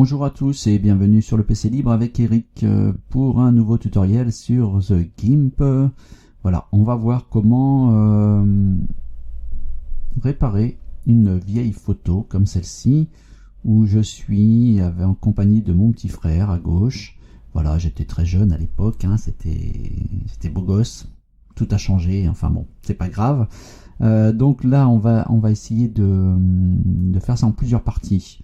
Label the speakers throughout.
Speaker 1: Bonjour à tous et bienvenue sur le PC Libre avec Eric pour un nouveau tutoriel sur The GIMP. Voilà, on va voir comment réparer une vieille photo comme celle-ci où je suis en compagnie de mon petit frère à gauche. Voilà, j'étais très jeune à l'époque, hein, c'était beau gosse, tout a changé, enfin bon, c'est pas grave. Donc là, on va essayer de faire ça en plusieurs parties.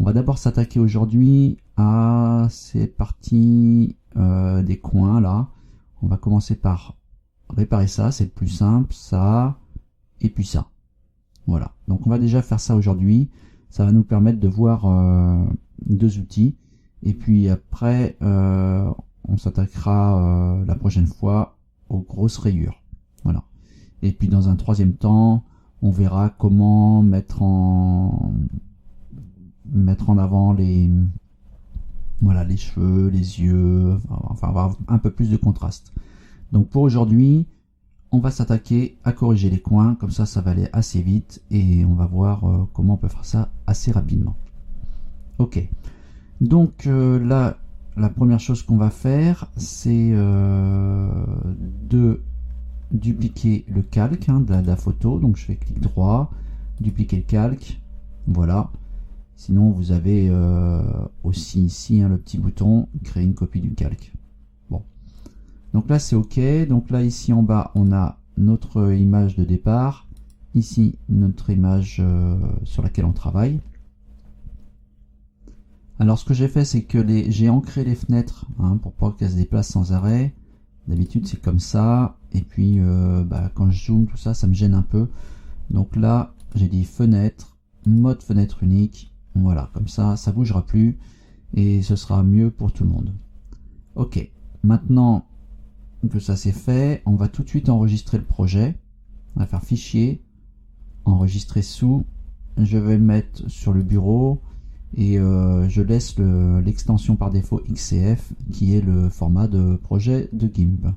Speaker 1: On va d'abord s'attaquer aujourd'hui à ces parties des coins là. On va commencer par réparer ça, c'est le plus simple, ça, et puis ça. Voilà, donc on va déjà faire ça aujourd'hui. Ça va nous permettre de voir deux outils. Et puis après, on s'attaquera la prochaine fois aux grosses rayures. Voilà. Et puis dans un troisième temps, on verra comment mettre en avant les cheveux, les yeux, enfin avoir un peu plus de contraste. Donc pour aujourd'hui, on va s'attaquer à corriger les coins, comme ça va aller assez vite et on va voir comment on peut faire ça assez rapidement. Ok, donc là, la première chose qu'on va faire, c'est de dupliquer le calque de la photo. Donc je fais clic droit, dupliquer le calque, voilà. Sinon vous avez aussi ici le petit bouton créer une copie du calque. Bon, donc là c'est ok. Donc là ici en bas on a notre image de départ, ici notre image sur laquelle on travaille. Alors ce que j'ai fait, c'est que j'ai ancré les fenêtres pour pas qu'elles se déplacent sans arrêt. D'habitude c'est comme ça, et puis quand je zoome tout ça, ça me gêne un peu. Donc là j'ai dit fenêtre, mode fenêtre unique. Voilà, comme ça bougera plus et ce sera mieux pour tout le monde. Ok, maintenant que ça c'est fait, on va tout de suite enregistrer le projet. On va faire fichier, enregistrer sous. Je vais le mettre sur le bureau et je laisse l'extension par défaut XCF qui est le format de projet de GIMP.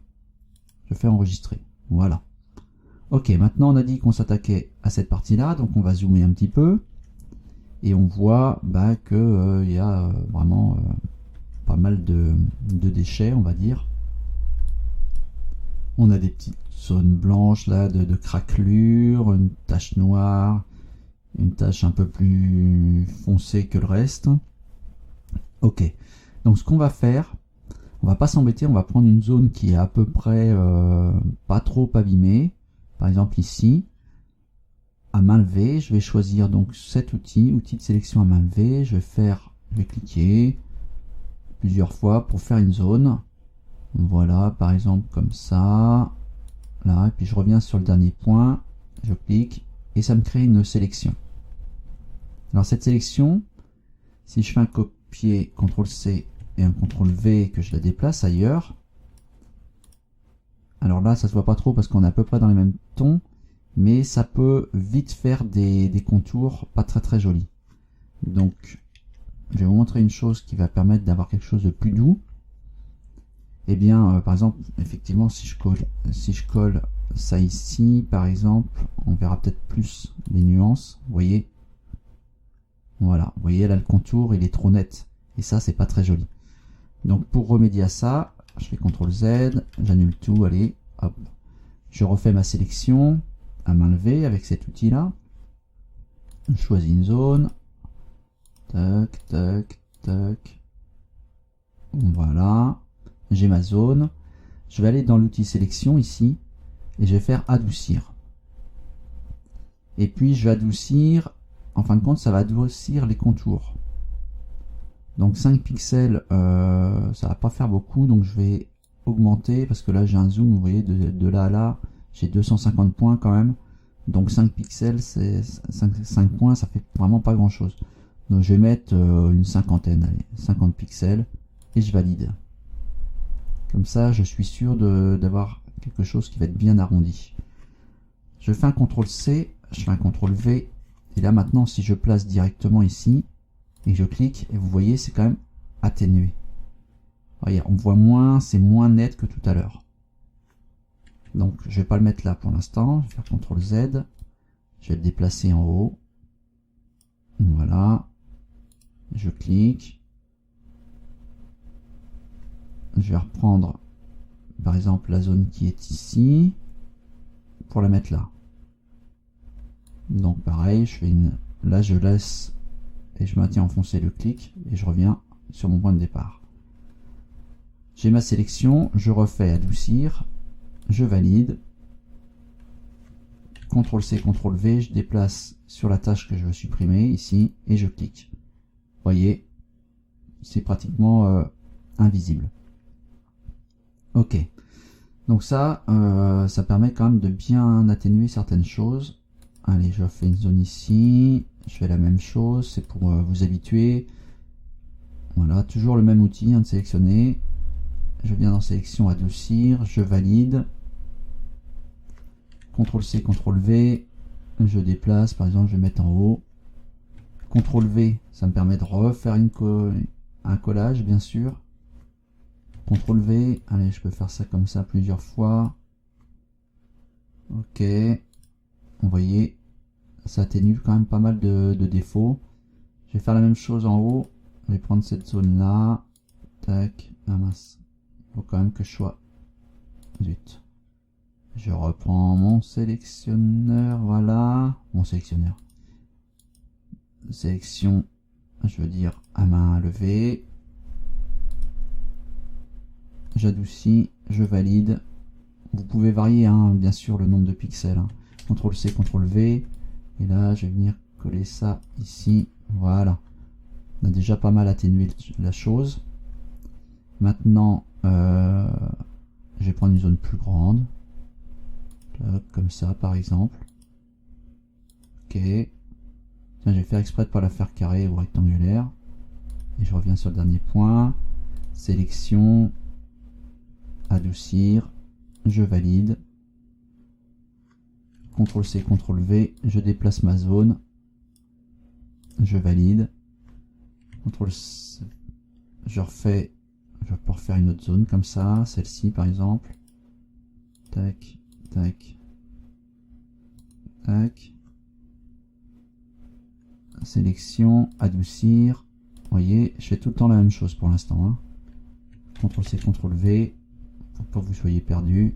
Speaker 1: Je fais enregistrer. Voilà. Ok, maintenant on a dit qu'on s'attaquait à cette partie-là, donc on va zoomer un petit peu. Et on voit que y a vraiment pas mal de déchets, on va dire. On a des petites zones blanches là de craquelures, une tache noire, une tache un peu plus foncée que le reste. Ok, donc ce qu'on va faire, on va pas s'embêter, on va prendre une zone qui est à peu près pas trop abîmée. Par exemple ici. À main levée, je vais choisir donc cet outil de sélection à main levée. Je vais cliquer plusieurs fois pour faire une zone. Voilà, par exemple comme ça. Là, et puis je reviens sur le dernier point. Je clique et ça me crée une sélection. Alors cette sélection, si je fais un copier CTRL-C et un CTRL-V et que je la déplace ailleurs, alors là ça se voit pas trop parce qu'on est à peu près dans les mêmes tons. Mais ça peut vite faire des contours pas très jolis. Donc je vais vous montrer une chose qui va permettre d'avoir quelque chose de plus doux. Et bien par exemple, effectivement, si je colle ça ici par exemple, on verra peut-être plus les nuances. Vous voyez, voilà, vous voyez là le contour il est trop net et ça c'est pas très joli. Donc pour remédier à ça, je fais CTRL Z, j'annule tout, allez hop, je refais ma sélection à main levée avec cet outil là. Je choisis une zone, tac tac tac, voilà, j'ai ma zone. Je vais aller dans l'outil sélection ici et je vais faire adoucir, et puis je vais adoucir, en fin de compte ça va adoucir les contours. Donc 5 pixels ça va pas faire beaucoup, donc je vais augmenter parce que là j'ai un zoom, vous voyez, de là à là j'ai 250 points quand même, donc 5 pixels, c'est 5 points, ça fait vraiment pas grand chose. Donc je vais mettre une cinquantaine, allez, 50 pixels, et je valide. Comme ça, je suis sûr d'avoir quelque chose qui va être bien arrondi. Je fais un CTRL-C, je fais un CTRL-V, et là maintenant, si je place directement ici, et que je clique, et vous voyez, c'est quand même atténué. Voyez, on voit moins, c'est moins net que tout à l'heure. Donc je vais pas le mettre là pour l'instant, je vais faire CTRL Z, je vais le déplacer en haut, voilà, je clique, je vais reprendre par exemple la zone qui est ici pour la mettre là. Donc pareil, je fais là je laisse et je maintiens enfoncé le clic et je reviens sur mon point de départ. J'ai ma sélection, je refais adoucir, je valide, CTRL-C, CTRL-V, je déplace sur la tâche que je veux supprimer ici et je clique. Vous voyez, c'est pratiquement invisible. Ok, donc ça permet quand même de bien atténuer certaines choses. Allez, je fais une zone ici, je fais la même chose, c'est pour vous habituer. Voilà, toujours le même outil de sélectionner. Je viens dans sélection adoucir, je valide. CTRL-C, CTRL-V, je déplace, par exemple je vais mettre en haut. CTRL-V, ça me permet de refaire un collage bien sûr. CTRL-V, allez je peux faire ça comme ça plusieurs fois. Ok, vous voyez, ça atténue quand même pas mal de défauts. Je vais faire la même chose en haut, je vais prendre cette zone là. Tac, ah mince, il faut quand même que je sois... Zut. Je reprends mon sélectionneur, voilà, mon sélectionneur. Sélection, je veux dire à main levée. J'adoucis, je valide. Vous pouvez varier bien sûr le nombre de pixels. CTRL-C, CTRL-V. Et là, je vais venir coller ça ici. Voilà. On a déjà pas mal atténué la chose. Maintenant, je vais prendre une zone plus grande. Là, comme ça par exemple. Ok. Tiens, je vais faire exprès de ne pas la faire carrée ou rectangulaire. Et je reviens sur le dernier point. Sélection. Adoucir. Je valide. CTRL-C, CTRL-V. Je déplace ma zone. Je valide. CTRL-C. Je peux refaire une autre zone comme ça. Celle-ci par exemple. Tac. Tac. Tac. Sélection, adoucir. Vous voyez, je fais tout le temps la même chose pour l'instant. CTRL-C, CTRL-V. Pour pas que vous soyez perdu.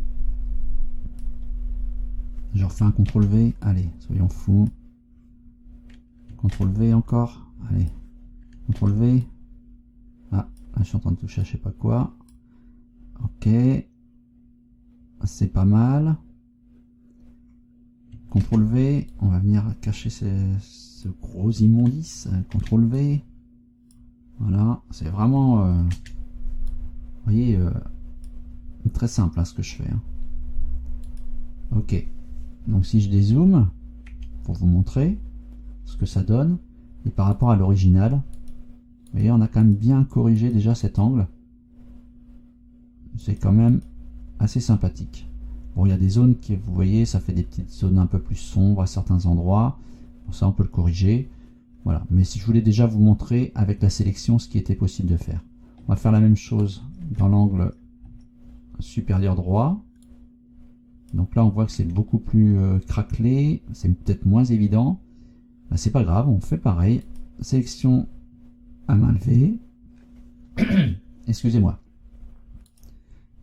Speaker 1: Je refais un CTRL-V. Allez, soyons fous. CTRL-V encore. Allez. CTRL-V. Ah, là, je suis en train de toucher à je sais pas quoi. Ok. C'est pas mal. CTRL-V, on va venir cacher ce gros immondice. CTRL-V. Voilà, c'est vraiment, vous voyez, très simple ce que je fais. Ok, donc si je dézoome, pour vous montrer ce que ça donne, et par rapport à l'original, vous voyez, on a quand même bien corrigé déjà cet angle. C'est quand même assez sympathique. Bon, il y a des zones qui, vous voyez, ça fait des petites zones un peu plus sombres à certains endroits. Bon, ça, on peut le corriger. Voilà. Mais si je voulais déjà vous montrer avec la sélection ce qui était possible de faire. On va faire la même chose dans l'angle supérieur droit. Donc là, on voit que c'est beaucoup plus craquelé. C'est peut-être moins évident. Ben, c'est pas grave, on fait pareil. Sélection à main levée. Excusez-moi.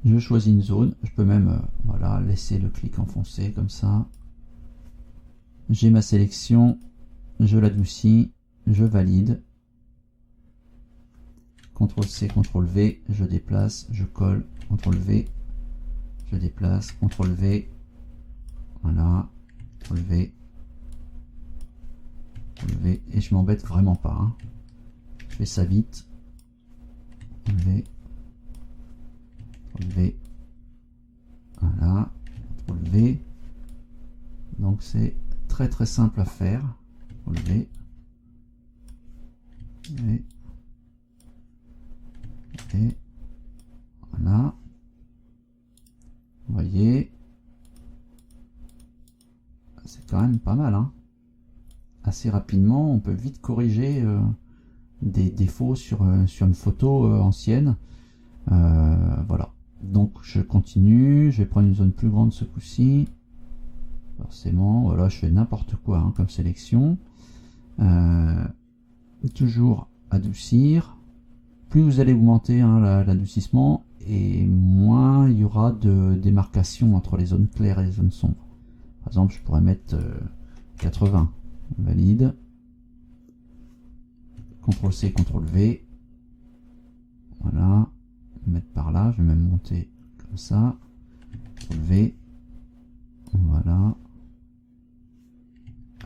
Speaker 1: Je choisis une zone, je peux même voilà, laisser le clic enfoncé comme ça. J'ai ma sélection, je l'adoucis, je valide. CTRL-C, CTRL-V, je déplace, je colle, CTRL-V, je déplace, CTRL-V, voilà, CTRL-V, CTRL-V, et je m'embête vraiment pas. Je fais ça vite. CTRL-V. V, voilà, CTRL-V. Donc c'est très très simple à faire. CTRL-V, et voilà. Vous voyez, c'est quand même pas mal. Assez rapidement, on peut vite corriger des défauts sur une photo ancienne. Voilà. Donc je continue, je vais prendre une zone plus grande ce coup-ci. Forcément, voilà, je fais n'importe quoi comme sélection. Toujours adoucir. Plus vous allez augmenter l'adoucissement, et moins il y aura de démarcation entre les zones claires et les zones sombres. Par exemple, je pourrais mettre 80. Valide. CTRL-C, CTRL-V. Voilà. Mettre par là. Je vais même monter comme ça. CTRL-V. Voilà.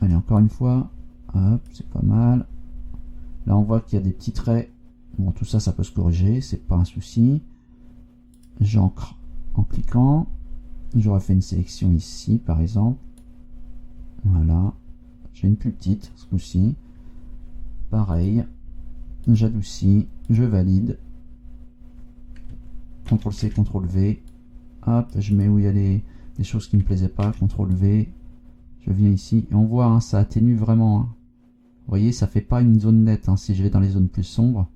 Speaker 1: Allez, encore une fois. Hop, c'est pas mal. Là, on voit qu'il y a des petits traits. Bon, tout ça, ça peut se corriger. C'est pas un souci. J'ancre en cliquant. J'aurais fait une sélection ici, par exemple. Voilà. J'ai une plus petite, ce coup-ci. Pareil. J'adoucis. Je valide. CTRL-C, CTRL-V. Hop, je mets où il y a des choses qui me plaisaient pas. CTRL-V. Je viens ici. Et on voit, hein, ça atténue vraiment. Hein. Vous voyez, ça fait pas une zone nette. Hein, si je vais dans les zones plus sombres,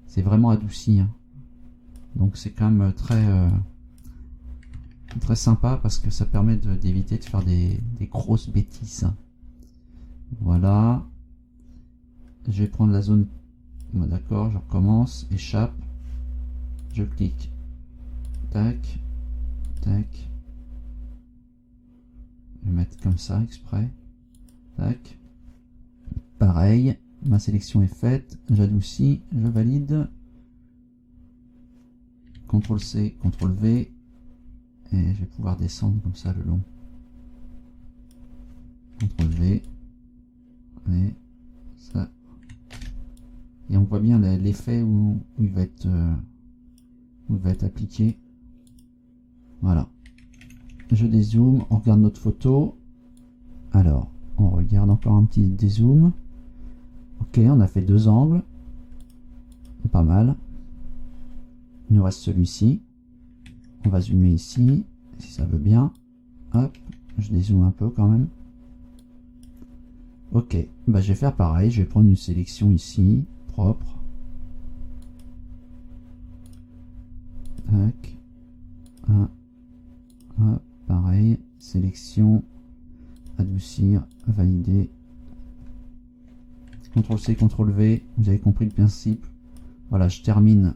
Speaker 1: c'est vraiment adouci. Hein. Donc c'est quand même très sympa parce que ça permet d'éviter de faire des grosses bêtises. Voilà. Je vais prendre la zone. Bon, d'accord, je recommence. Échappe. Je clique. Tac. Tac. Je vais mettre comme ça exprès. Tac. Pareil. Ma sélection est faite. J'adoucis. Je valide. CTRL-C, CTRL-V. Et je vais pouvoir descendre comme ça le long. CTRL-V. Et ça. Et on voit bien l'effet où il va être appliqué. Voilà. Je dézoome, on regarde notre photo. Alors, on regarde encore un petit dézoom. Ok, on a fait 2 angles. Pas mal. Il nous reste celui-ci. On va zoomer ici, si ça veut bien. Hop, je dézoome un peu quand même. Ok, bah je vais faire pareil. Je vais prendre une sélection ici, propre. Tac. Hop, pareil. Sélection, adoucir, valider. CTRL-C, CTRL-V. Vous avez compris le principe. Voilà, je termine.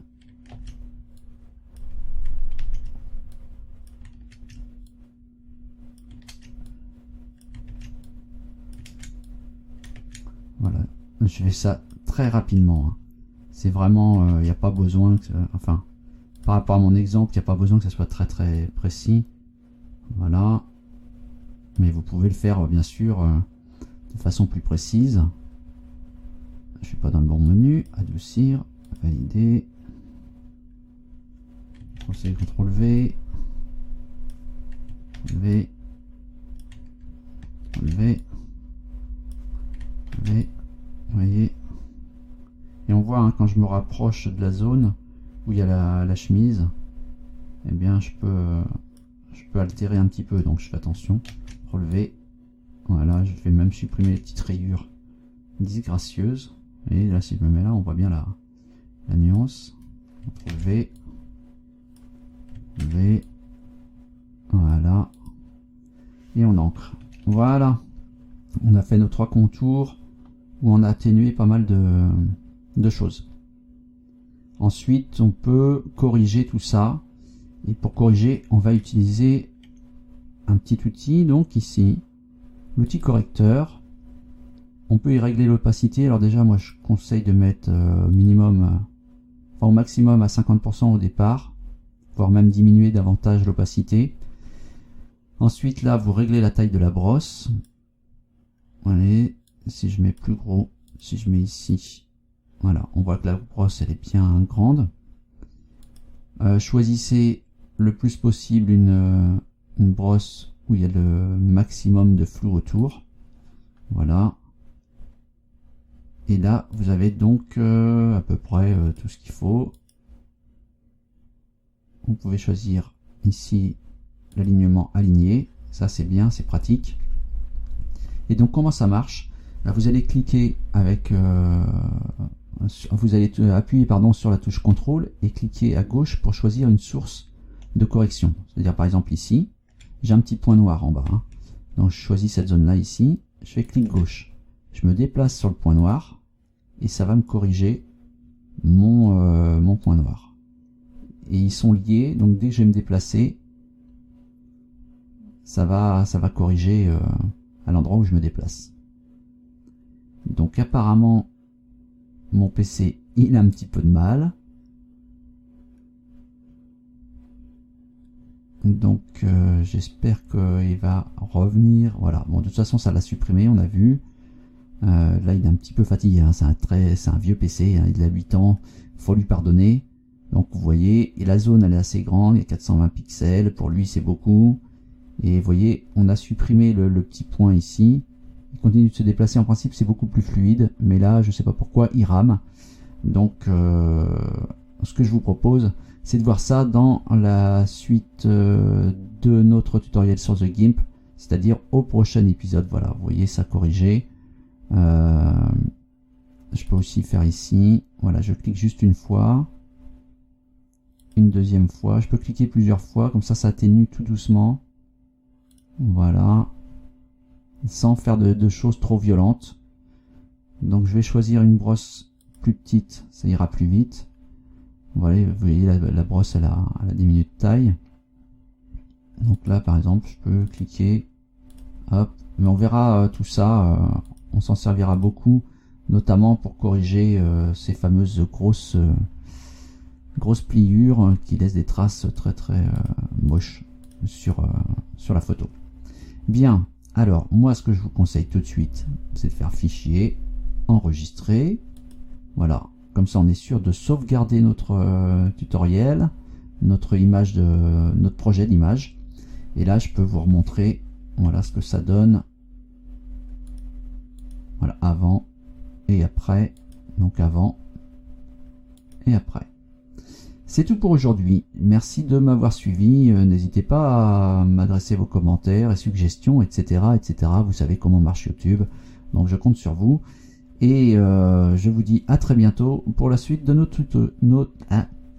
Speaker 1: Voilà, je fais ça très rapidement. Hein. C'est vraiment, il n'y a pas besoin, enfin, par rapport à mon exemple, il n'y a pas besoin que ça soit très très précis. Voilà, mais vous pouvez le faire bien sûr de façon plus précise. Je suis pas dans le bon menu. Adoucir, valider. CTRL-C, CTRL-V. V. V. V. Vous voyez. Et on voit hein, quand je me rapproche de la zone où il y a la chemise, eh bien je peux altérer un petit peu. Donc je fais attention. Relever. Voilà, je vais même supprimer les petites rayures disgracieuses. Et là, si je me mets là, on voit bien la nuance. V. V. Voilà. Et on ancre. Voilà. On a fait nos 3 contours où on a atténué pas mal de choses. Ensuite, on peut corriger tout ça. Et pour corriger, on va utiliser un petit outil, donc ici, l'outil correcteur. On peut y régler l'opacité. Alors déjà, moi, je conseille de mettre au maximum à 50% au départ, voire même diminuer davantage l'opacité. Ensuite, là, vous réglez la taille de la brosse. Allez, si je mets plus gros, si je mets ici, voilà, on voit que la brosse, elle est bien grande. Choisissez le plus possible une brosse où il y a le maximum de flou autour. Voilà. Et là, vous avez donc à peu près tout ce qu'il faut. Vous pouvez choisir ici l'alignement aligné. Ça, c'est bien, c'est pratique. Et donc, comment ça marche? Là, vous allez cliquer avec... vous allez appuyer sur la touche CTRL et cliquer à gauche pour choisir une source de correction. C'est-à-dire, par exemple, ici, j'ai un petit point noir en bas. Hein. Donc, je choisis cette zone-là ici. Je fais clic gauche. Je me déplace sur le point noir et ça va me corriger mon point noir. et ils sont liés, donc dès que je vais me déplacer, ça va corriger à l'endroit où je me déplace. Donc apparemment mon PC il a un petit peu de mal, donc j'espère qu'il va revenir. Voilà, bon, de toute façon ça l'a supprimé, on a vu. Là il est un petit peu fatigué, hein. C'est un vieux PC, hein. Il a 8 ans, faut lui pardonner. Donc vous voyez, et la zone elle est assez grande, il y a 420 pixels, pour lui c'est beaucoup. Et vous voyez, on a supprimé le petit point ici. Il continue de se déplacer, en principe c'est beaucoup plus fluide, mais là je sais pas pourquoi il rame. Donc ce que je vous propose, c'est de voir ça dans la suite de notre tutoriel sur The GIMP, c'est-à-dire au prochain épisode. Voilà, vous voyez ça corrigé. Je peux aussi faire ici, voilà, je clique juste une fois, une deuxième fois, je peux cliquer plusieurs fois, comme ça atténue tout doucement, voilà, sans faire de choses trop violentes. Donc je vais choisir une brosse plus petite, ça ira plus vite. Voilà, vous voyez la brosse elle a diminué de taille. Donc là par exemple je peux cliquer, hop, mais on verra tout ça, on s'en servira beaucoup, notamment pour corriger ces fameuses grosses pliures qui laissent des traces très moches sur la photo. Bien, alors moi ce que je vous conseille tout de suite, c'est de faire fichier, enregistrer, voilà, comme ça on est sûr de sauvegarder notre tutoriel, notre projet d'image, et là je peux vous remontrer, voilà ce que ça donne, voilà, avant et après, donc avant et après. C'est tout pour aujourd'hui, merci de m'avoir suivi, n'hésitez pas à m'adresser vos commentaires et suggestions, etc. Vous savez comment marche YouTube, donc je compte sur vous, et je vous dis à très bientôt pour la suite de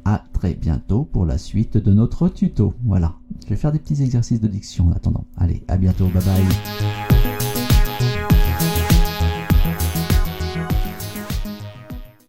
Speaker 1: à très bientôt pour la suite de notre tuto. Voilà, je vais faire des petits exercices de diction en attendant. Allez, à bientôt, bye bye.